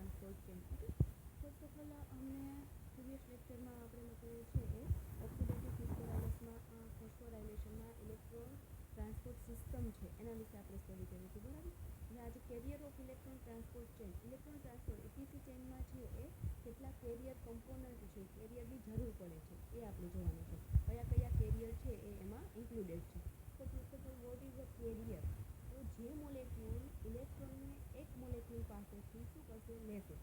Transport chain. Okay, first of all અમને previous લેક્ચરમાં આપણે લોકોએ છે એ ઓક્સિડેટિવ ફોસ્ફોરાયલેશનમાં ઇલેક્ટ્રોન ટ્રાન્સપોર્ટ સિસ્ટમ છે એના વિશે આપણે સ્ટડી કરી હતી, બરાબર. અને આજે carrier of electron transport chain. Electron transport ETC ચેનમાં છે એ કેટલા કેરિયર કમ્પોનન્ટ છે, કેરિયરની જરૂર પડે છે એ આપણે જોવાનું છે. કયા કયા કેરિયર છે એ એમાં ઇન્ક્લુડેડ છે. તો first of all what is a carrier? તો જે મોલેક્યુલ ઇલેક્ટ્રોનને એક મોલેક્યુલ પાસેથી શું કરશે, લેશે.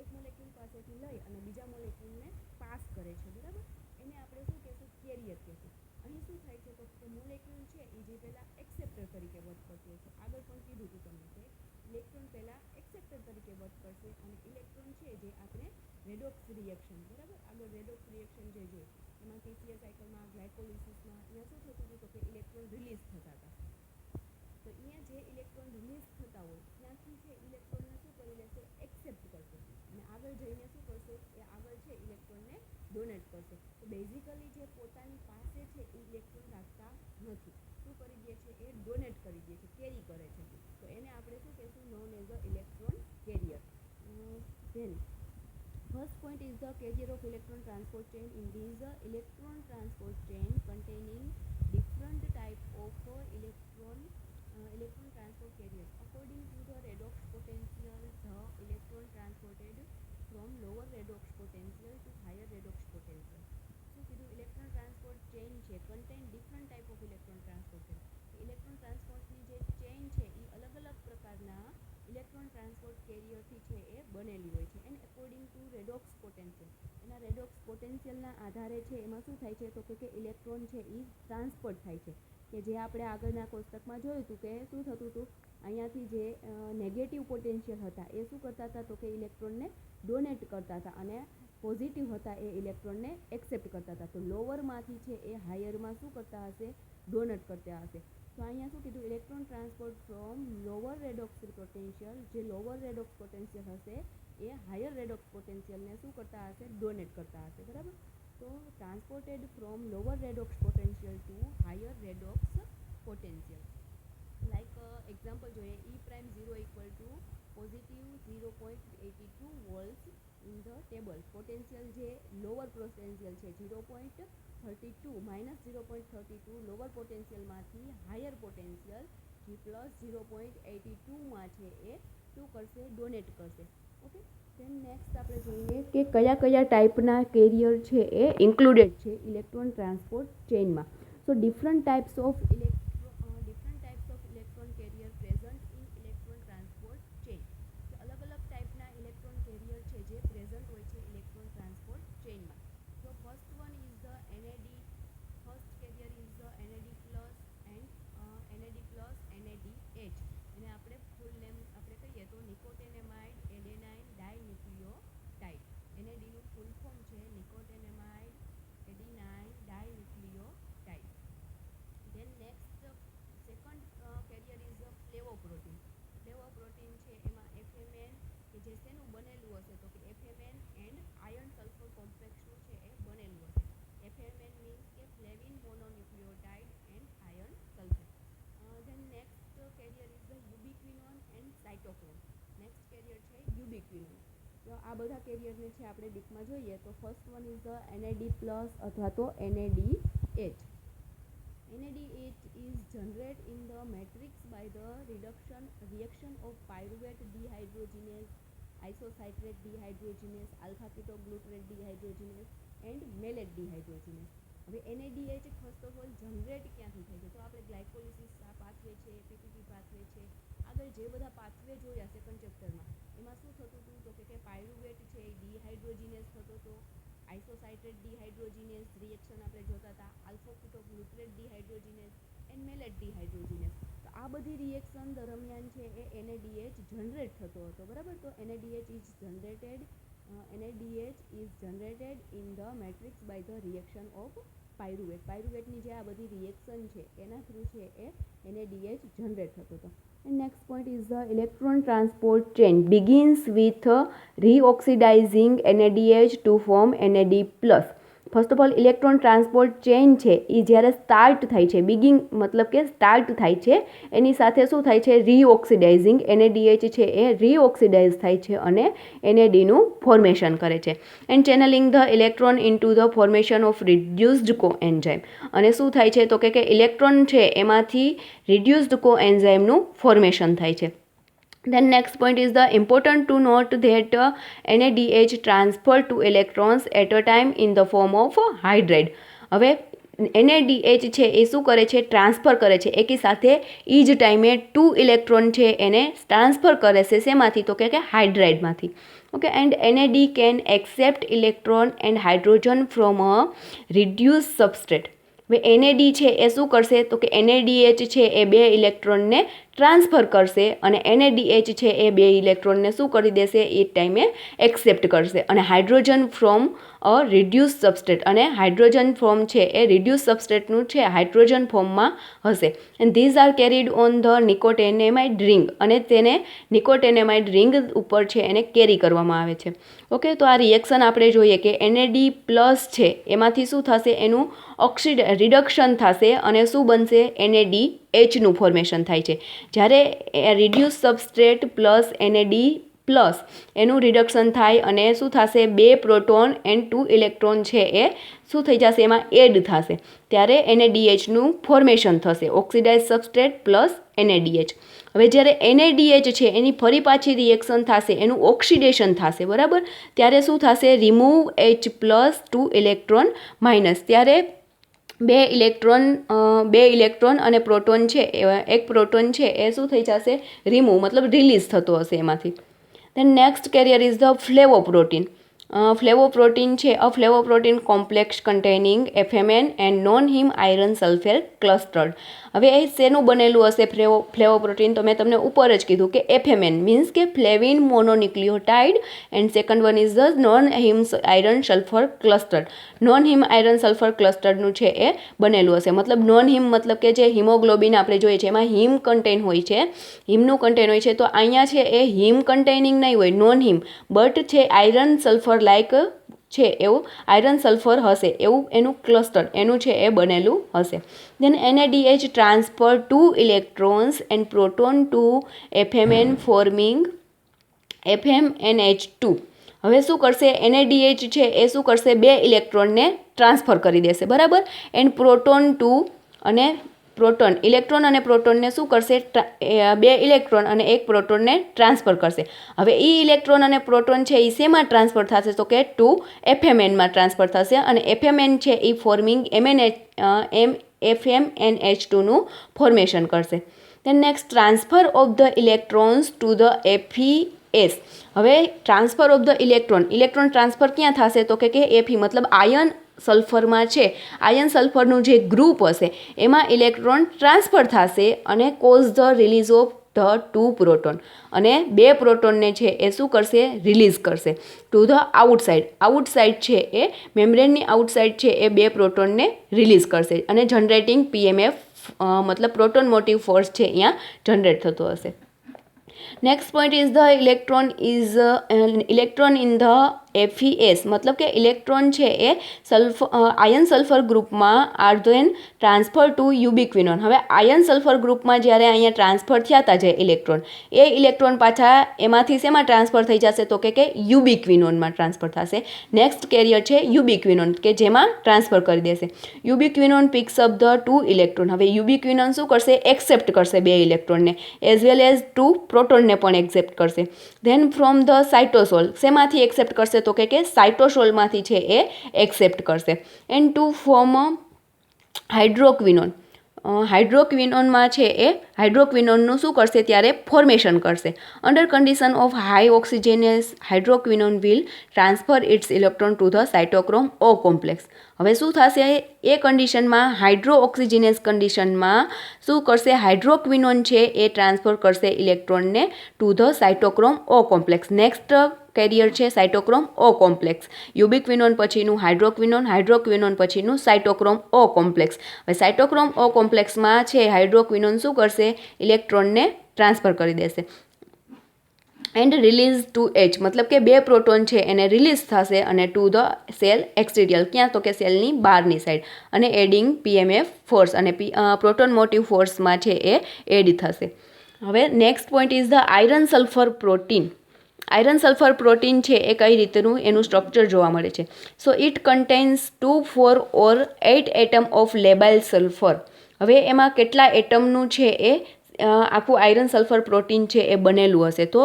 એક મોલેક્યુલ પાસેથી લઈ અને બીજા મોલેક્યુલને પાસ કરે છે, બરાબર. એને આપણે શું કહેશું, કેરિયર કહેશું. અહીં શું થાય છે તો કે મોલેક્યુલ છે એ જે પહેલાં એક્સેપ્ટર તરીકે વર્ક કરતું હોય છે. આગળ પણ કીધું હતું તમને કે ઇલેક્ટ્રોન પહેલાં એક્સેપ્ટર તરીકે વર્ક કરશે અને ઇલેક્ટ્રોન છે જે આપણે રેડોક્સ રિએક્શન, બરાબર. આગળ રેડોક્સ રિએક્શન જે જોઈ એમાં કેસીએલ સાયકલમાં, ગ્લાયકોલિસિસમાં અહીંયા શું થતું હતું તો કે ઇલેક્ટ્રોન રિલીઝ થતા હતા. તો અહીંયા જે ઇલેક્ટ્રોન રિલીઝ થતા હોય ત્યાંથી છે ઇલેક્ટ્રોનને શું કરી લેશે, એક્સેપ્ટ કરશે અને આગળ જઈને શું કરશે, એ આગળ છે ઇલેક્ટ્રોનને ડોનેટ કરશે. તો બેઝિકલી જે પોતાની પાસે છે એ ઇલેક્ટ્રોન રાખતા નથી, શું કરી દે છે, એ ડોનેટ કરી દે છે, કેરી કરે છે. તો એને આપણે શું કહેશું, known as a electron carrier. Then first point is the carrier of electron transport chain. In this electron transport chain containing different type of electron transport carriers. According to the redox potential, the electron transported from lower redox potential to higher redox potential. શું કીધું, electron transport chain છે, contain different type of electron transport chain. Electron ટ્રાન્સપોર્ટની જે chain છે એ અલગ અલગ પ્રકારના electron transport કેરિયરથી છે એ બનેલી હોય છે. And according to redox potential, એના રેડોક્સ પોટેન્શિયલના આધારે છે એમાં શું થાય છે તો કે ઇલેક્ટ્રોન છે એ ટ્રાન્સપોર્ટ થાય છે. કે જે આપણે આગળના કોષ્ટકમાં જોયું હતું કે શું થતું હતું, અહીંયાથી જે નેગેટિવ પોટેન્શિયલ હતા એ શું કરતા હતા તો કે ઇલેક્ટ્રોનને ડોનેટ કરતા હતા અને પોઝિટિવ હતા એ ઇલેક્ટ્રોનને એક્સેપ્ટ કરતા હતા. તો લોવરમાંથી છે એ હાયરમાં શું કરતા હશે, ડોનેટ કરતા હશે. તો અહીંયા શું કીધું, electron transport from lower redox potential, જે લોવર રેડોક્સ પોટેન્શિયલ હશે એ હાયર રેડોક્સ પોટેન્શિયલને શું કરતા હશે, ડોનેટ કરતા હશે, બરાબર. તો transported from lower redox potential to higher redox potential. Like example જોઈએ, E prime 0 equal to positive 0.82 volt in the table. Potential જે લોવર પોટેન્શિયલ છે 0.32 માઇનસ 0.32 લોવર પોટેન્શિયલમાંથી હાયર પોટેન્શિયલ જે પ્લસ 0.82માં છે એ શું કરશે, ડોનેટ કરશે. ઓકે, ધેન નેક્સ્ટ આપણે જોઈએ કે કયા કયા ટાઈપના કેરિયર છે એ ઇન્ક્લુડેડ છે ઇલેક્ટ્રોન ટ્રાન્સપોર્ટ ચેઇનમાં. So different types of electron carrier present in electron transport chain. અલગ અલગ ટાઈપના ઇલેક્ટ્રોન કેરિયર છે જે પ્રેઝન્ટ હોય છે ઇલેક્ટ્રોન ટ્રાન્સપોર્ટ ચેઇનમાં. So first one is the NAD. First carrier is the NAD plus and NAD plus NADH. એને આપણે ફૂલ નેમ આપણે કહીએ તો નિકોટેનેમાઇડ એડેનાઇન ડાઇન્યુક્લિયોટાઇડ. NADનું ફૂલ ફોર્મ છે nicotinamide adenine dinucleotide. Then next second carrier is the flavoprotein. Flavoprotein છે એમાં FMN કે જે શેનું બનેલું હશે તો કે FMN એન્ડ આયર્ન સલ્ફર કોમ્પ્લેક્સનું છે એ બનેલું હશે. FMN મીન્સ કે flavin mononucleotide and iron sulphate. Then next carrier is the ubiquinone and cytochrome. Next carrier છે યુબિક્વિનોન. તો આ બધા કેરિયરને છે આપણે ડીપમાં જોઈએ તો first one is the NAD plus અથવા તો NADH. NADH is generated in the matrix by the reaction of pyruvate dehydrogenase, isocitrate dehydrogenase, alpha ketoglutarate dehydrogenase and malate dehydrogenase. હવે NADH first of all generate ક્યાંથી થાય છે તો આપણે glycolysis pathway છે, PPP pathway છે, આગળ જે બધા પાથવે જોયા સેકન્ડ ચેપ્ટરમાં એમાં શું થતું હતું તો કે પાયરુવેટ છે એ ડિહાઇડ્રોજિનેસ થતો હતો, આઇસોસાઇટ્રેટ ડિહાઇડ્રોજિનેસ રિએક્શન આપણે જોતા હતા, આલ્ફા કેટોગ્લુટરેટ ડિહાઇડ્રોજિનેસ એન્ડ મેલેટ ડિહાઇડ્રોજિનેસ. તો આ બધી રિએક્શન દરમિયાન છે એ NADH જનરેટ થતો હતો, બરાબર. તો NADH is generated in the matrix by the reaction of pyruvate. પાયરુવેટની જે આ બધી રિએક્શન છે એના થ્રુ છે એ NADH જનરેટ થતો હતો. And next point is the electron transport chain begins with reoxidizing NADH to form NAD+. First of all electron transport chain છે એ જ્યારે સ્ટાર્ટ થાય છે, બિગિંગ મતલબ કે સ્ટાર્ટ થાય છે, એની સાથે શું થાય છે, રીઓક્સિડાઇઝિંગ NADH છે એ રીઓક્સિડાઇઝ થાય છે અને NADનું ફોર્મેશન કરે છે. And channelling the electron into the formation of reduced coenzyme. અને શું થાય છે તો કે ઇલેક્ટ્રોન છે એમાંથી રિડ્યુસ્ડ કોએન્ઝાઇમનું ફોર્મેશન થાય છે. Then next point is the important to note that NADH transfer to electrons at a time in the form of hydride. હવે NADH છે એ શું કરે છે, ટ્રાન્સફર કરે છે એકી સાથે એ જ ટાઈમે 2 ઇલેક્ટ્રોન છે એને ટ્રાન્સફર કરે છે શેમાંથી તો કે હાઇડ્રાઇડમાંથી. Okay, and NAD can accept electron and hydrogen from a reduce substrate. હવે NAD છે એ શું કરશે તો કે NADH છે એ 2 ઇલેક્ટ્રોનને ટ્રાન્સફર કરશે અને NADH છે એ 2 ઇલેક્ટ્રોનને શું કરી દેશે એ ટાઈમે એક્સેપ્ટ કરશે અને hydrogen from a reduce substrate, અને હાઇડ્રોજન ફોર્મ છે એ રિડ્યુસ સબસ્ટ્રેટનું છે હાઇડ્રોજન ફોર્મમાં હશે. And these are carried on the nicotinamide ring, અને તેને નિકોટેનેમાઇડ રિંગ ઉપર છે એને કેરી કરવામાં આવે છે. ઓકે, તો આ રિએક્શન આપણે જોઈએ કે NAD પ્લસ છે એમાંથી શું થશે, એનું રિડક્શન થશે અને શું બનશે, NADHનું ફોર્મેશન થાય છે. જ્યારે reduce substrate plus NAD plus એનું રિડક્શન થાય અને શું થશે, 2 પ્રોટોન એન્ડ 2 ઇલેક્ટ્રોન છે એ શું થઈ જશે, એમાં એડ થશે, ત્યારે NADHનું ફોર્મેશન થશે, ઓક્સિડાઇઝ સબસ્ટ્રેટ પ્લસ NADH. હવે જ્યારે NADH છે એની ફરી પાછી રિએક્શન થશે, એનું ઓક્સિડેશન થશે, બરાબર, ત્યારે શું થશે, remove H plus 2 electron minus, ત્યારે 2 ઇલેક્ટ્રોન અને પ્રોટોન છે, એક પ્રોટોન છે એ શું થઈ જશે, રિમૂવ મતલબ રિલીઝ થતો હશે એમાંથી. Then next carrier is the flavoprotein. Flavoprotein છે a flavoprotein complex containing FMN and non-heme iron sulfur clustered. હવે એ શેનું બનેલું હશે ફ્લેવોપ્રોટીન, તો મેં તમને ઉપર જ કીધું કે FMN મીન્સ કે flavin mononucleotide, and second one is the non haem iron sulphur clustered. Non haem iron sulphur ક્લસ્ટર્ડનું છે એ બનેલું હશે, મતલબ નોન હિમ મતલબ કે જે હિમોગ્લોબિન આપણે જોઈએ છે એમાં હિમ કન્ટેન હોય છે, હિમનું કન્ટેન હોય છે, તો અહીંયા છે એ હિમ કન્ટેનિંગ નહીં હોય, નોન હિમ, બટ છે આયરન સલ્ફર લાઇક છે એવું આયરન સલ્ફર હશે એવું એનું ક્લસ્ટર એનું છે એ બનેલું હશે. Then NADH transfer 2 electrons and proton to FMN forming FMNH2. હવે શું કરશે, NADH છે એ શું કરશે, 2 ઇલેક્ટ્રોનને ટ્રાન્સફર કરી દેશે, બરાબર, એન્ડ પ્રોટોન ટુ અને પ્રોટોન ઇલેક્ટ્રોન અને પ્રોટોનને શું કરશે, 2 ઇલેક્ટ્રોન અને 1 પ્રોટોનને ટ્રાન્સફર કરશે. હવે એ ઇલેક્ટ્રોન અને પ્રોટોન છે એ શેમાં ટ્રાન્સફર થશે તો કે 2 FMNમાં ટ્રાન્સફર થશે, અને FMN છે એ ફોર્મિંગ FMNH2નું ફોર્મેશન કરશે. Then next transfer of the electrons to the FES. હવે transfer of the electron transfer ક્યાં થશે તો કે Fe મતલબ આયન સલ્ફરમાં છે, આયન સલ્ફરનું જે ગ્રુપ હશે એમાં ઇલેક્ટ્રોન ટ્રાન્સફર થશે અને cause the release of the 2 proton, અને 2 પ્રોટોનને છે એ શું કરશે, રિલીઝ કરશે ટુ ધ આઉટસાઇડ છે એ મેમ્બ્રેનની આઉટસાઇડ છે એ 2 પ્રોટોનને રિલીઝ કરશે અને જનરેટિંગ PMF મતલબ પ્રોટોન મોટિવ ફોર્સ છે અહીંયા જનરેટ થતો હશે. Next point is the electron in the FES મતલબ કે ઇલેક્ટ્રોન છે એ આયન સલ્ફર ગ્રુપમાં આર ધેન ટ્રાન્સફર ટુ યુબિક્વિનોન. હવે આયન સલ્ફર ગ્રુપમાં જ્યારે અહીંયા ટ્રાન્સફર થયા હતા જે ઇલેક્ટ્રોન પાછા એમાંથી શેમાં ટ્રાન્સફર થઈ જશે તો કે યુબિક્વિનોનમાં ટ્રાન્સફર થશે. નેક્સ્ટ કેરિયર છે યુબિક્વિનોન કે જેમાં ટ્રાન્સફર કરી દેશે. યુબિક્વિનોન પિક્સ અપ ધ 2 ઇલેક્ટ્રોન. હવે યુબિક્વિનોન શું કરશે, એક્સેપ્ટ કરશે 2 ઇલેક્ટ્રોનને એઝ વેલ એઝ 2 પ્રોટોનને પણ એક્સેપ્ટ કરશે. ધેન ફ્રોમ ધ સાઇટોસોલ શેમાંથી એક્સેપ્ટ કરશે તો કે સાઇટોસોલમાંથી છે એ એક્સેપ્ટ કરશે. And to form hydroquinone. હાઇડ્રોક્વિનોનમાં છે એ હાઇડ્રોક્વિનોનનું શું કરશે ત્યારે ફોર્મેશન કરશે. Under condition of high oxygenase hydroquinone will transfer its electron to the cytochrome O complex. હવે શું થશે, એ કન્ડિશનમાં હાઇડ્રો ઓક્સિજનેસ કન્ડિશનમાં શું કરશે, હાઇડ્રોક્વિનોન છે એ ટ્રાન્સફર કરશે ઇલેક્ટ્રોનને to the cytochrome O complex. Next carrier છે સાઇટોક્રોમ O કોમ્પ્લેક્સ. યુબિક્વિનોન પછીનું હાઇડ્રોક્વિનોન પછીનું સાઇટોક્રોમ O કોમ્પ્લેક્સ. હવે સાઇટોક્રોમ O કોમ્પ્લેક્સમાં છે હાઇડ્રોક્વિનોન શું કરશે, ઇલેક્ટ્રોનને ટ્રાન્સફર કરી દેશે. એન્ડ રિલીઝ ટુ એચ, મતલબ કે 2 પ્રોટોન છે એને રિલીઝ થશે અને ટુ ધ સેલ એક્સટીરિયર, ક્યાં તો કે સેલની બહારની સાઈડ, અને એડિંગ પીએમએફ ફોર્સ, અને પ્રોટોન મોટિવ ફોર્સમાં છે એ એડ થશે. હવે next point is the iron sulphur protein. Iron sulphur protein છે એ કઈ રીતનું એનું સ્ટ્રક્ચર જોવા મળે છે. So it contains 2, 4 or 8 atom of labile sulphur. હવે એમાં કેટલા એટમનું છે એ આખું આયરન સલ્ફર પ્રોટીન છે એ બનેલું હશે, તો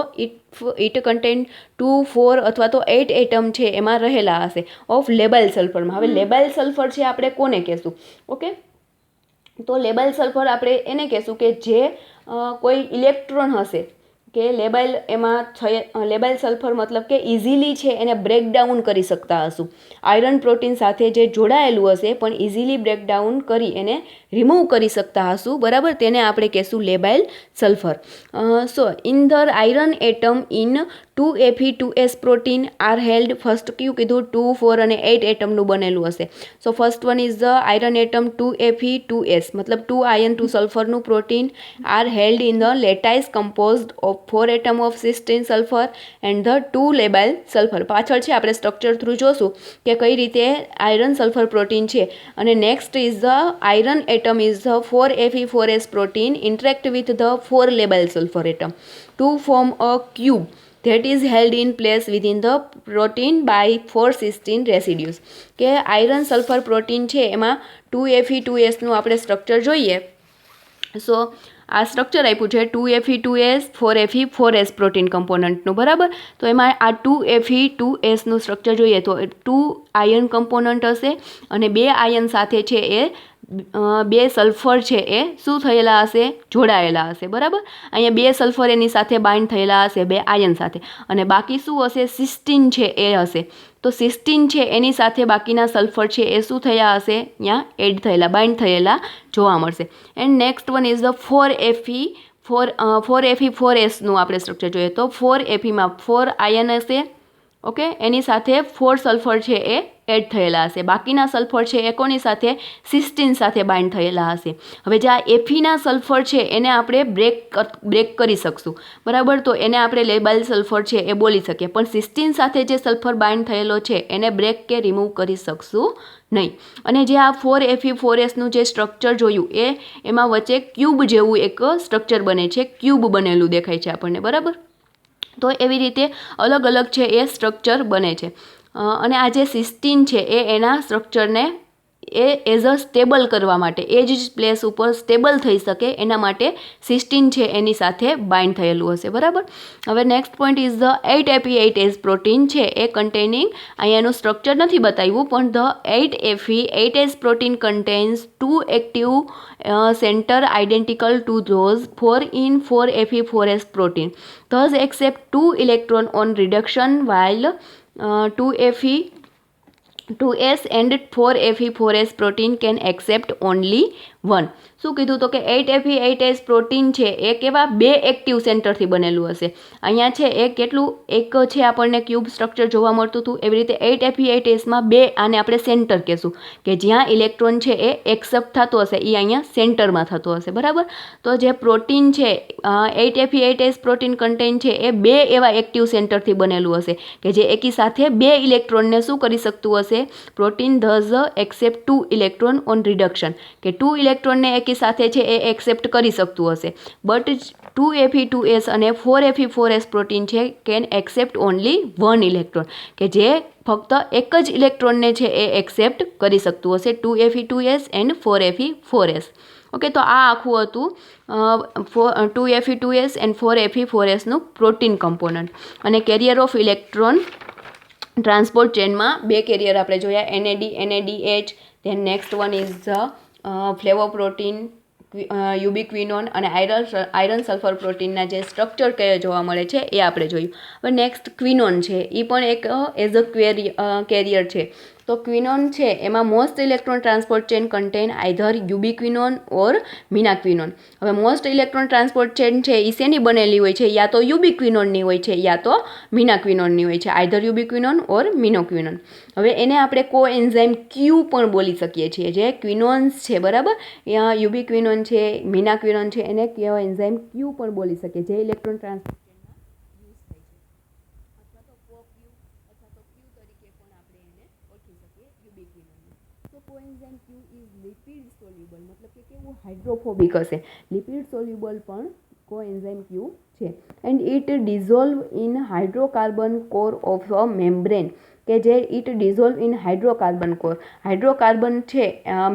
ઇટ કન્ટેન 2, 4 અથવા તો 8 એટમ છે એમાં રહેલા હશે ઓફ લેબાઇલ સલ્ફરમાં. હવે લેબાઇલ સલ્ફર છે આપણે કોને કહેશું? ઓકે, તો લેબાઇલ સલ્ફર આપણે એને કહેશું કે જે કોઈ ઇલેક્ટ્રોન હશે કે લેબાઇલ, એમાં લેબાઇલ સલ્ફર મતલબ કે ઇઝીલી છે એને બ્રેકડાઉન કરી શકતા હશું. આયરન પ્રોટીન સાથે જે જોડાયેલું હશે પણ ઇઝીલી બ્રેકડાઉન કરી એને રિમૂવ કરી શકતા હશું, બરાબર, તેને આપણે કહેશું labile sulphur. So in the iron atom in 2Fe2S protein are held, first કયું કીધું 2, 4 અને 8 એટમનું બનેલું હશે. So first one is the iron atom 2Fe2S, મતલબ 2 આયર્ન 2 સલ્ફરનું protein are held in the lattice composed of 4 atom of cysteine sulphur and the 2 labile sulphur. પાછળ છે આપણે સ્ટ્રક્ચર થ્રુ જોશું કે કઈ રીતે આયરન સલ્ફર પ્રોટીન છે. અને next is the iron atom is the 4Fe4S protein interact with the 4 labile sulphur atom to form a cube that is held in place within the protein by 4 cysteine residues. કે iron sulphur protein છે એમાં 2Fe2S નું આપણે structure જોઈએ. સો આ structure આપ્યું છે 2Fe2S 4Fe4S protein કમ્પોનન્ટનું, બરાબર. તો એમાં આ 2Fe2Sનું સ્ટ્રક્ચર જોઈએ તો 2 આયર્ન કમ્પોનન્ટ હશે અને 2 આયર્ન સાથે છે એ 2 સલ્ફર છે એ શું થયેલા હશે? જોડાયેલા હશે, બરાબર. અહીંયા 2 સલ્ફર એની સાથે બાઇન્ડ થયેલા હશે 2 આયર્ન સાથે, અને બાકી શું હશે? સિસ્ટીન છે એ હશે. તો સિસ્ટીન છે એની સાથે બાકીના સલ્ફર છે એ શું થયા હશે? અહીંયા એડ થયેલા, બાઇન્ડ થયેલા જોવા મળશે. And next one is the 4Fe4Sનું આપણે સ્ટ્રક્ચર જોઈએ તો 4Feમાં 4 આયર્ન હશે, ઓકે, એની સાથે 4 સલ્ફર છે એ એડ થયેલા હશે. બાકીના સલ્ફર છે એ કોની સાથે? સિસ્ટીન સાથે બાઇન્ડ થયેલા હશે. હવે જે આ એફીના સલ્ફર છે એને આપણે બ્રેક કરી શકશું, બરાબર, તો એને આપણે લેબાઇલ સલ્ફર છે એ બોલી શકીએ. પણ સિસ્ટીન સાથે જે સલ્ફર બાઇન્ડ થયેલો છે એને બ્રેક કે રિમૂવ કરી શકશું નહીં. અને જે આ 4Fe4Sનું જે સ્ટ્રક્ચર જોયું એમાં વચ્ચે ક્યુબ જેવું એક સ્ટ્રક્ચર બને છે, ક્યુબ બનેલું દેખાય છે આપણને, બરાબર. તો એવી રીતે અલગ અલગ છે એ સ્ટ્રક્ચર બને છે. અને આ જે સિસ્ટીન છે એ એના સ્ટ્રક્ચરને એઝ અ સ્ટેબલ કરવા માટે, એ જ પ્લેસ ઉપર સ્ટેબલ થઈ શકે એના માટે સિસ્ટીન છે એની સાથે બાઇન્ડ થયેલું હશે, બરાબર. હવે next point is the 8Fe8S protein છે એ કન્ટેનિંગ, અહીંયા એનું સ્ટ્રક્ચર નથી બતાવ્યું પણ the 8Fe8S protein contains 2 active center identical to those 4 in 4Fe4S protein, thus accept 2 electron on reduction while 2Fe2S and 4Fe4S protein can accept only 1. શું કીધું તો કે 8Fe8S પ્રોટીન છે એ કેવા 2 એક્ટિવ સેન્ટરથી બનેલું હશે. અહીંયા છે એ કેટલું એક છે આપણને ક્યુબ સ્ટ્રક્ચર જોવા મળતું હતું, એવી રીતે 8Fe8Sમાં 2, આને આપણે સેન્ટર કહેશું કે જ્યાં ઇલેક્ટ્રોન છે એ એક્સેપ્ટ થતો હશે એ અહીંયા સેન્ટરમાં થતો હશે, બરાબર. તો જે પ્રોટીન છે 8Fe8S પ્રોટીન કન્ટેન છે એ 2 એવા એક્ટિવ સેન્ટરથી બનેલું હશે કે જે એકી સાથે 2 ઇલેક્ટ્રોનને શું કરી શકતું હશે? Protein does accept 2 electron on reduction, કે 2 ઇલેક્ટ્રોનને એકી સાથે છે એ એક્સેપ્ટ કરી શકતું હશે. બટ 2Fe2S અને 4Fe4S પ્રોટીન છે કેન એક્સેપ્ટ ઓનલી 1 ઇલેક્ટ્રોન, કે જે ફક્ત એક જ ઇલેક્ટ્રોનને છે એ એક્સેપ્ટ કરી શકતું હશે 2Fe2S એન્ડ 4Fe4S. ઓકે, તો આ આખું હતું 2Fe2S એન્ડ 4Fe4Sનું પ્રોટીન કમ્પોનન્ટ. અને કેરિયર ઓફ ઇલેક્ટ્રોન ટ્રાન્સપોર્ટ ચેનમાં 2 કેરિયર આપણે જોયા, NAD, NADH. Then next one is the flavoprotein, ubiquinone અને આયરન સલ્ફર પ્રોટીનના જે સ્ટ્રક્ચર કયા જોવા મળે છે એ આપણે જોયું. હવે નેક્સ્ટ ક્વિનોન છે, એ પણ એક એઝ અ કેરિયર છે. તો ક્વિનોન છે એમાં most electron transport chain contain either ubiquinone or menaquinone. હવે મોસ્ટ ઇલેક્ટ્રોન ટ્રાન્સપોર્ટ ચેન છે એ શેની બનેલી હોય છે? યા તો યુબિક્વિનોનની હોય છે યા તો મિનાક્વિનોનની હોય છે, આઈધર યુબિક્વિનોન ઓર મિનોક્વિનોન. હવે એને આપણે કો એન્ઝાઇમ ક્યુ પણ બોલી શકીએ છીએ, જે ક્વિનોન્સ છે, બરાબર, યુબિક્વિનોન છે, મિનાક્વિનોન છે, એને કો એન્ઝાઇમ ક્યુ પણ બોલી શકીએ, જે ઇલેક્ટ્રોન ટ્રાન્સપોર્ટ ચેનમાં યુઝ થાય છે. ક્યુ હાઇડ્રોફોબિક હશે. લિપિડ સોલ્યુબલ પણ કોએન્ઝાઇમ ક્યુ છે. And it dissolve in hydrocarbon core of a membrane, કે જે it dissolve in hydrocarbon core. Hydrocarbon છે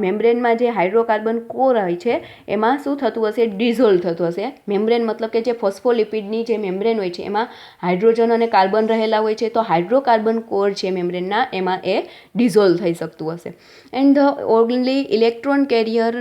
મેમ્બ્રેનમાં જે હાઇડ્રોકાર્બન કોર હોય છે એમાં શું થતું હશે? ડિઝોલ્વ થતું હશે. મેમ્બ્રેન મતલબ કે જે ફોસ્ફોલિપિડની જે મેમ્બ્રેન હોય છે એમાં હાઇડ્રોજન અને કાર્બન રહેલા હોય છે, તો હાઇડ્રોકાર્બન કોર છે મેમ્બ્રેનના એમાં એ ડિઝોલ્વ થઈ શકતું હશે. And the only electron carrier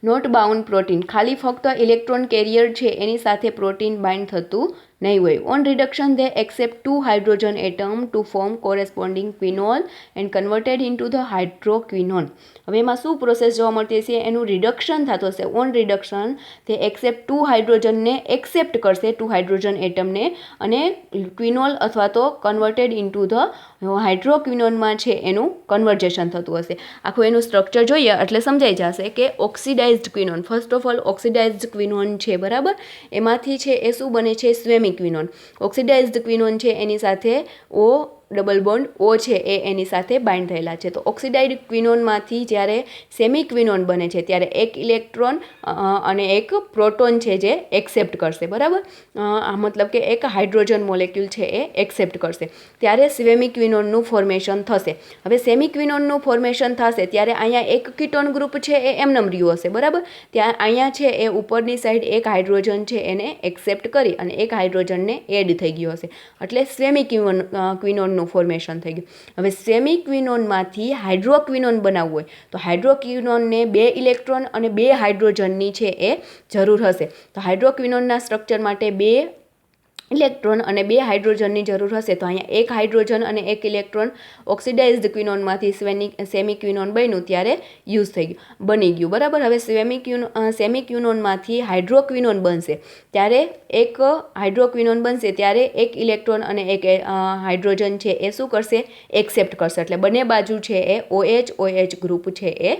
not bound protein, ખાલી ફક્ત ઇલેક્ટ્રોન કેરિયર છે એની સાથે પ્રોટીન બાઇન્ડ થતું નહીં હોય. On reduction they accept 2 hydrogen atom to form corresponding quinol and converted into the hydroquinone. હવે એમાં શું પ્રોસેસ જોવા મળતી હશે? એનું રિડક્શન થતું હશે. ઓન રિડક્શન તે એક્સેપ્ટ 2 હાઇડ્રોજનને એક્સેપ્ટ કરશે, 2 હાઇડ્રોજન એટમને, અને ક્વિનોલ અથવા તો કન્વર્ટેડ ઇન્ટુ ધ હાઇડ્રોક્વિનોનમાં છે એનું કન્વર્જેશન થતું હશે. આખું એનું સ્ટ્રક્ચર જોઈએ એટલે સમજાઈ જશે કે oxidised quinone, first of all oxidised quinone છે બરાબર, એમાંથી છે એ શું બને છે? સ્વેમિક ક્વિનોન. ઓક્સિડાઇઝ્ડ ક્વિનોન છે એની સાથે ઓ ડબલ બોન્ડ ઓ છે એ એની સાથે બાઇન્ડ થયેલા છે. તો ઓક્સિડાઇઝ્ડ ક્વિનોનમાંથી જ્યારે સેમી ક્વિનોન બને છે ત્યારે એક ઇલેક્ટ્રોન અને એક પ્રોટોન છે જે એક્સેપ્ટ કરશે બરાબર, મતલબ કે એક હાઇડ્રોજન મોલેક્યુલ છે એ એક્સેપ્ટ કરશે, ત્યારે સેમી ક્વિનોનનું ફોર્મેશન થશે. હવે સેમી ક્વિનોનનું ફોર્મેશન થશે ત્યારે અહીંયા એક કીટોન ગ્રુપ છે એ એમનેમ રહ્યું હશે બરાબર, ત્યાં અહીંયા છે એ ઉપરની સાઈડ એક હાઇડ્રોજન છે એને એક્સેપ્ટ કરી અને એક હાઇડ્રોજનને એડ થઈ ગયો હશે, એટલે સેમી ક્વિનોનનું ફોર્મેશન થઈ ગયું. હવે સેમી ક્વિનોનમાંથી હાઇડ્રોક્વિનોન બનાવવું હોય તો હાઇડ્રોક્વિનોનને 2 ઇલેક્ટ્રોન અને 2 હાઇડ્રોજનની છે એ જરૂર હશે. તો હાઇડ્રોક્વિનોનના સ્ટ્રક્ચર માટે 2 ઇલેક્ટ્રોન અને 2 હાઇડ્રોજનની જરૂર હશે. તો અહીંયા એક હાઇડ્રોજન અને એક ઇલેક્ટ્રોન ઓક્સિડાઇઝ્ડ ક્વિનોનમાંથી સેમી ક્વિનોન બન્યું ત્યારે યુઝ થઈ ગયું, બની ગયું બરાબર. હવે સેમી ક્વિનોનમાંથી હાઇડ્રોક્વિનોન બનશે ત્યારે એક હાઇડ્રોક્વિનોન બનશે ત્યારે એક ઇલેક્ટ્રોન અને એક હાઇડ્રોજન છે એ શું કરશે? એક્સેપ્ટ કરશે, એટલે બંને બાજુ છે એ OH ગ્રુપ છે એ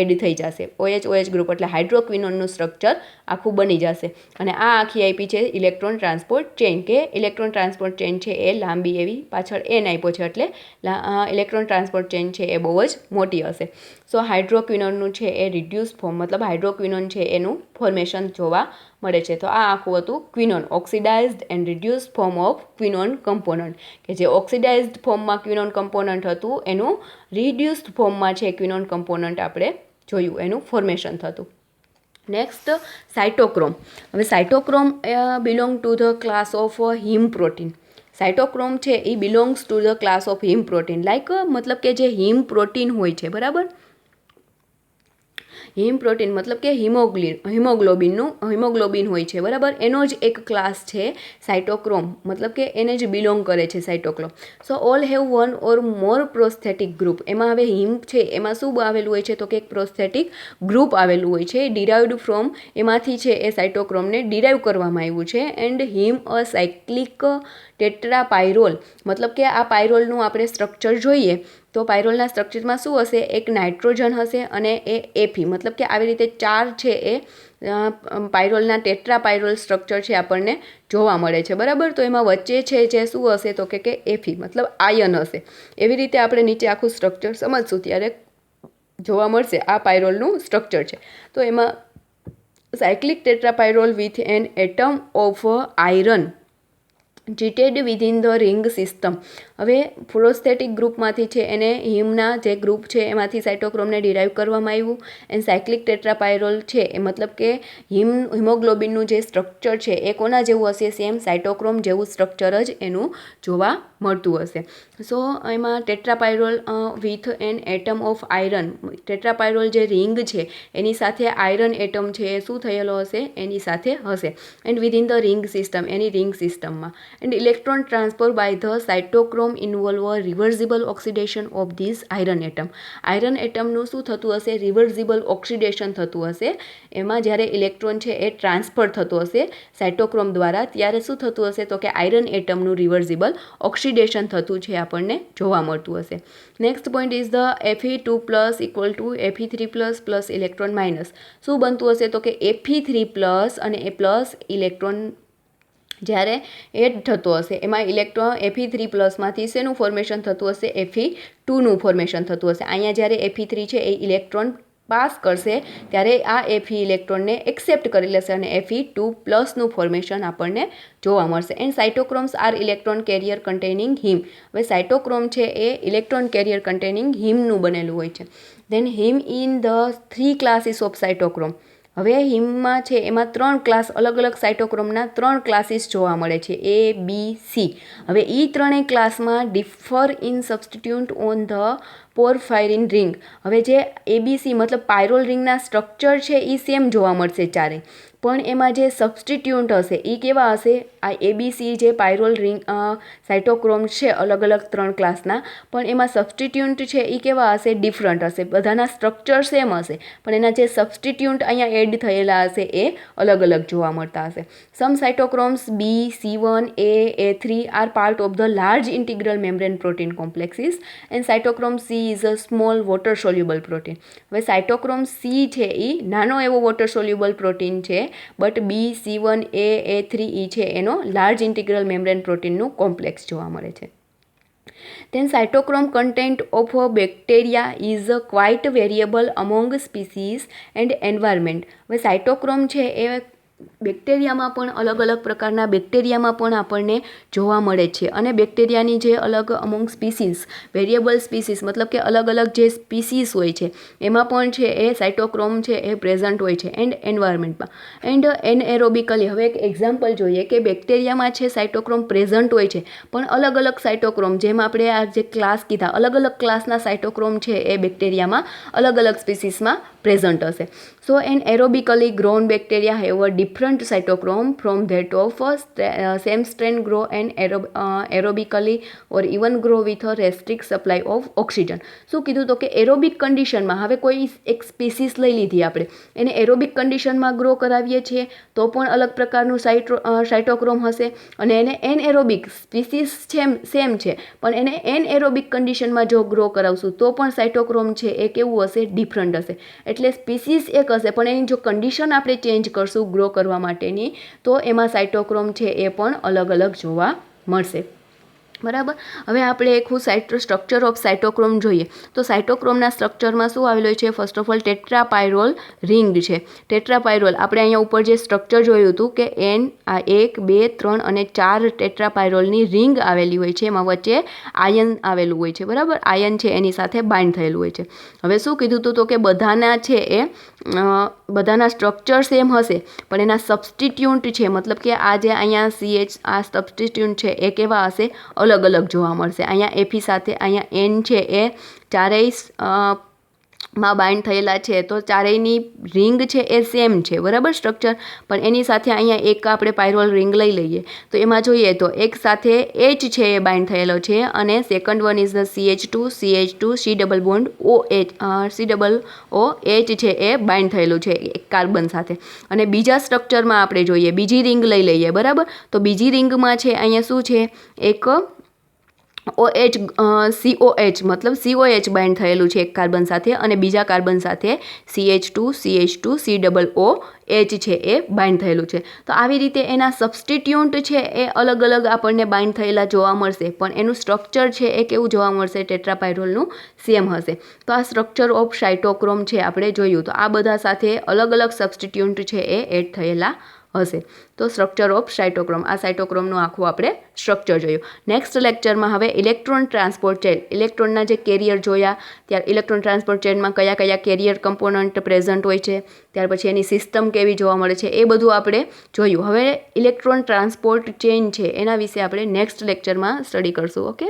એડ થઈ જશે. OH ગ્રુપ એટલે હાઇડ્રોક્વિનોનનું સ્ટ્રક્ચર આખું બની જશે. અને આ આખી આપી છે ઇલેક્ટ્રોન ટ્રાન્સપોર્ટ ચેઇન, કે ઇલેક્ટ્રોન ટ્રાન્સપોર્ટ ચેઇન છે એ લાંબી એવી, પાછળ એન આપ્યો છે એટલે ઇલેક્ટ્રોન ટ્રાન્સપોર્ટ ચેઇન છે એ બહુ જ મોટી હશે. સો હાઇડ્રોક્વિનોનનું છે એ રિડ્યુસ ફોર્મ, મતલબ હાઇડ્રોક્વિનોન છે એનું ફોર્મેશન જોવા મળે છે. તો આ આખું હતું quinone, oxidised and reduce form of quinone component, કે જે ઓક્સિડાઇઝ્ડ ફોર્મમાં ક્વિનોન કમ્પોનન્ટ હતું એનું રિડ્યુસ્ડ ફોર્મમાં છે ક્વિનોન કમ્પોનન્ટ આપણે જોયું, એનું ફોર્મેશન થતું. Next cytochrome. હવે cytochrome belong to the class of haem protein. Cytochrome છે એ belongs to the class of haem protein, like મતલબ કે જે હિમ પ્રોટીન હોય છે બરાબર, હિમ પ્રોટીન મતલબ કે હિમોગ્લોબિન હોય છે બરાબર, એનો જ એક ક્લાસ છે સાઇટોક્રોમ, મતલબ કે એને જ બિલોંગ કરે છે cytochrome. So all have one or more prosthetic group. એમાં હવે હિમ છે એમાં શું આવેલું હોય છે? તો કે એક પ્રોસ્થેટિક ગ્રુપ આવેલું હોય છે, ડિરાઇવ્ડ ફ્રોમ, એમાંથી છે એ સાઇટોક્રોમને ડિરાઇવ કરવામાં આવ્યું છે. એન્ડ હિમ અ સાયક્લિક ટેટ્રાપાયરોલ, મતલબ કે આ પાયરોલનું આપણે સ્ટ્રક્ચર જોઈએ તો પાયરોલના સ્ટ્રક્ચરમાં શું હશે? એક નાઇટ્રોજન હશે અને એ એફી, મતલબ કે આવી રીતે 4 છે એ પાયરોલના ટેટ્રાપાયરોલ સ્ટ્રક્ચર છે આપણને જોવા મળે છે બરાબર. તો એમાં વચ્ચે છે જે શું હશે? તો કે એફી મતલબ આયન હશે. એવી રીતે આપણે નીચે આખું સ્ટ્રક્ચર સમજશું ત્યારે જોવા મળશે આ પાયરોલનું સ્ટ્રક્ચર છે. તો એમાં cyclic tetrapyrrole with an atom of iron treated within the ring system. હવે પ્રોસ્થેટિક ગ્રુપમાંથી છે એને હિમના જે ગ્રુપ છે એમાંથી સાઇટોક્રોમને ડિરાઇવ કરવામાં આવ્યું. એન્ડ સાયક્લિક ટેટ્રાપાયરોલ છે એ મતલબ કે હિમોગ્લોબિનનું જે સ્ટ્રક્ચર છે એ કોના જેવું હશે? સેમ સાઇટોક્રોમ જેવું સ્ટ્રક્ચર જ એનું જોવા મળતું હશે. સો એમાં tetrapyrrole with an atom of iron, tetrapyrrole જે રિંગ છે એની સાથે આયરન એટમ છે એ શું થયેલો હશે? એની સાથે હશે. And within the ring system, એની રિંગ સિસ્ટમમાં. And electron transfer by the cytochrome involve reversible oxidation of this iron atom. Iron એટમનું શું થતું હશે? રિવર્સિબલ ઓક્સિડેશન થતું હશે. એમાં જ્યારે ઇલેક્ટ્રોન છે એ ટ્રાન્સફર થતો હશે સાઇટોક્રોમ દ્વારા, ત્યારે શું થતું હશે? તો કે આયરન એટમનું રિવર્સિબલ ઓક્સિડેશન થતું છે આપણને જોવા મળતું હશે. Next point is the Fe2+ equal to Fe3+ electron minus. શું બનતું હશે? તો કે Fe3+ અને એ પ્લસ ઇલેક્ટ્રોન જ્યારે એડ થતો હશે એમાં ઇલેક્ટ્રોન Fe3+માંથી શેનું ફોર્મેશન થતું હશે? Fe2નું ફોર્મેશન થતું હશે. અહીંયા જ્યારે Fe3 છે એ ઇલેક્ટ્રોન પાસ કરશે ત્યારે આ Fe ઇલેક્ટ્રોનને એક્સેપ્ટ કરી લેશે અને Fe2+ ફોર્મેશન આપણને જોવા મળશે. And cytochromes are electron carrier containing haem. હવે સાઇટોક્રોમ છે એ ઇલેક્ટ્રોન કેરિયર કન્ટેનિંગ હિમનું બનેલું હોય છે. Then haem in the 3 classes of cytochrome. હવે હિમમાં છે એમાં 3 ક્લાસ અલગ અલગ સાઇટોક્રોમના 3 ક્લાસીસ જોવા મળે છે A, B, C. હવે એ ત્રણેય ક્લાસમાં differ in substituent on the porphyrin ring. હવે જે ABC મતલબ પાયરોલ રિંગના સ્ટ્રક્ચર છે એ સેમ જોવા મળશે ચારે, પણ એમાં જે સબસ્ટિટ્યુન્ટ હશે એ કેવા હશે? આ ABC જે પાયરોલ રિંગ સાઇટોક્રોમ છે અલગ અલગ 3 ક્લાસના, પણ એમાં સબસ્ટિટ્યુન્ટ છે એ કેવા હશે? ડિફરન્ટ હશે. બધાના સ્ટ્રક્ચર સેમ હશે પણ એના જે સબસ્ટિટ્યુન્ટ અહીંયા એડ થયેલા હશે એ અલગ અલગ જોવા મળતા હશે. Some cytochromes B, C1, A3 are part of the large integral membrane protein complexes and cytochrome C is a small water soluble protein. હવે સાઇટોક્રોમ C છે એ નાનો એવો વોટર સોલ્યુબલ પ્રોટીન છે, બટ B, C1, A3 છે એનો large integral membrane પ્રોટીનનું complex જોવા મળે છે. Then cytochrome content of a bacteria is quite variable among species and environment. હવે સાઇટોક્રોમ છે એ બેક્ટેરિયામાં પણ અલગ અલગ પ્રકારના બેક્ટેરિયામાં પણ આપણને જોવા મળે છે અને બેક્ટેરિયાની જે અલગ અમુક સ્પીસીસ વેરિયેબલ સ્પીસીસ મતલબ કે અલગ અલગ જે સ્પીસીસ હોય છે એમાં પણ છે એ સાઇટોક્રોમ છે એ પ્રેઝન્ટ હોય છે એન્ડ એન્વાયરમેન્ટમાં. એન્ડ એનએરોબિકલી હવે એક એક્ઝામ્પલ જોઈએ કે બેક્ટેરિયામાં છે સાઇટોક્રોમ પ્રેઝન્ટ હોય છે પણ અલગ અલગ સાઇટોક્રોમ જેમ આપણે આ જે ક્લાસ કીધા અલગ અલગ ક્લાસના સાઇટોક્રોમ છે એ બેક્ટેરિયામાં અલગ અલગ સ્પીસીસમાં પ્રેઝન્ટ હશે. So an aerobically grown bacteria have a different cytochrome from that of same strain grow and aerobically or even grow with a restrict supply of oxygen. શું કીધું તો કે એરોબિક કન્ડિશનમાં હવે કોઈ એક સ્પીસીસ લઈ લીધી આપણે એને એરોબિક કન્ડિશનમાં ગ્રો કરાવીએ છીએ તો પણ અલગ પ્રકારનું સાઇટોક્રોમ હશે અને એને એનએરોબિક સ્પીસીસ સેમ છે પણ એને એનએરોબિક કન્ડિશનમાં જો ગ્રો કરાવશું તો પણ સાઇટોક્રોમ છે એ કેવું હશે? ડિફરન્ટ હશે. એટલે સ્પીસીસ એક હશે પણ એની જો કન્ડિશન આપણે ચેન્જ કરશું ગ્રો કરવા માટેની તો એમાં સાઇટોક્રોમ છે એ પણ અલગ અલગ જોવા મળશે. બરાબર. હવે આપણે એક સ્ટ્રક્ચર ઓફ સાઇટોક્રોમ જોઈએ તો સાઇટોક્રોમના સ્ટ્રક્ચરમાં શું આવેલું હોય છે? ફર્સ્ટ ઓફ ઓલ ટેટ્રાપાયરોલ રિંગ છે. ટેટ્રાપાયરોલ આપણે અહીંયા ઉપર જે સ્ટ્રક્ચર જોયું હતું કે N આ 1, 2, 3 અને 4 ટેટ્રાપાયરોલની રિંગ આવેલી હોય છે એમાં વચ્ચે આયન આવેલું હોય છે. બરાબર. આયન છે એની સાથે બાઇન્ડ થયેલું હોય છે. હવે શું કીધું હતું તો કે બધાના છે એ બધાના સ્ટ્રક્ચર સેમ હશે પણ એના સબસ્ટિટ્યુન્ટ છે મતલબ કે આ જે અહીંયા CH આ સબસ્ટિટ્યુન્ટ છે એ કેવા હશે? અલગ અલગ જોવા મળશે. અહીંયા Fe સાથે અહીંયા N છે એ ચારેય માં બાઇન્ડ થયેલા છે તો ચારેયની રિંગ છે એ સેમ છે. બરાબર. સ્ટ્રક્ચર પણ એની સાથે અહીંયા એક આપણે પાયરોલ રિંગ લઈ લઈએ તો એમાં જોઈએ તો એક સાથે H છે એ બાઇન્ડ થયેલો છે અને second one is the CH2 C double bond OH છે એ બાઇન્ડ થયેલું છે એક કાર્બન સાથે. અને બીજા સ્ટ્રક્ચરમાં આપણે જોઈએ બીજી રિંગ લઈ લઈએ. બરાબર. તો બીજી રિંગમાં છે અહીંયા શું છે? એક COH મતલબ COH બાઇન્ડ થયેલું છે એક કાર્બન સાથે અને બીજા કાર્બન સાથે CH2 C ડબલ OH છે એ બાઇન્ડ થયેલું છે. તો આવી રીતે એના સબસ્ટિટ્યુન્ટ છે એ અલગ અલગ આપણને બાઇન્ડ થયેલા જોવા મળશે પણ એનું સ્ટ્રક્ચર છે એ કેવું જોવા મળશે? ટેટ્રાપાયરોલનું સેમ હશે. તો આ સ્ટ્રક્ચર ઓફ સાઇટોક્રોમ છે આપણે જોયું તો આ બધા સાથે અલગ અલગ સબસ્ટિટ્યુન્ટ છે એ એડ થયેલા હશે. તો સ્ટ્રક્ચર ઓફ સાઇટોક્રોમ આ સાઇટોક્રોમનું આખું આપણે સ્ટ્રક્ચર જોયું. નેક્સ્ટ લેક્ચરમાં હવે ઇલેક્ટ્રોન ટ્રાન્સપોર્ટ ચેન ઇલેક્ટ્રોનના જે કેરિયર જોયા ત્યારે ઇલેક્ટ્રોન ટ્રાન્સપોર્ટ ચેનમાં કયા કયા કેરિયર કમ્પોનન્ટ પ્રેઝન્ટ હોય છે ત્યાર પછી એની સિસ્ટમ કેવી જોવા મળે છે એ બધું આપણે જોયું. હવે ઇલેક્ટ્રોન ટ્રાન્સપોર્ટ ચેન છે એના વિશે આપણે નેક્સ્ટ લેક્ચરમાં સ્ટડી કરશું. ઓકે.